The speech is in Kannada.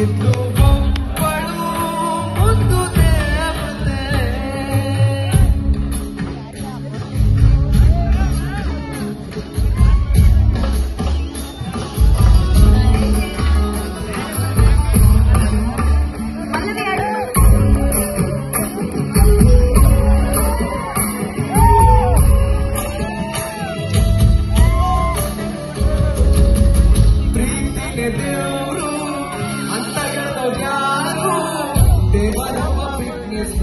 ಇನ್ನು ಒಬ್ಬಳು ಮುದ್ದು ದೇವತೆ. ಪ್ರೀತಿಗೆ ದೇವರು ಅಂತ ಹೇಳೋರು ಯಾರು? ದೇವರವ ಫಿಟ್ನೆಸ್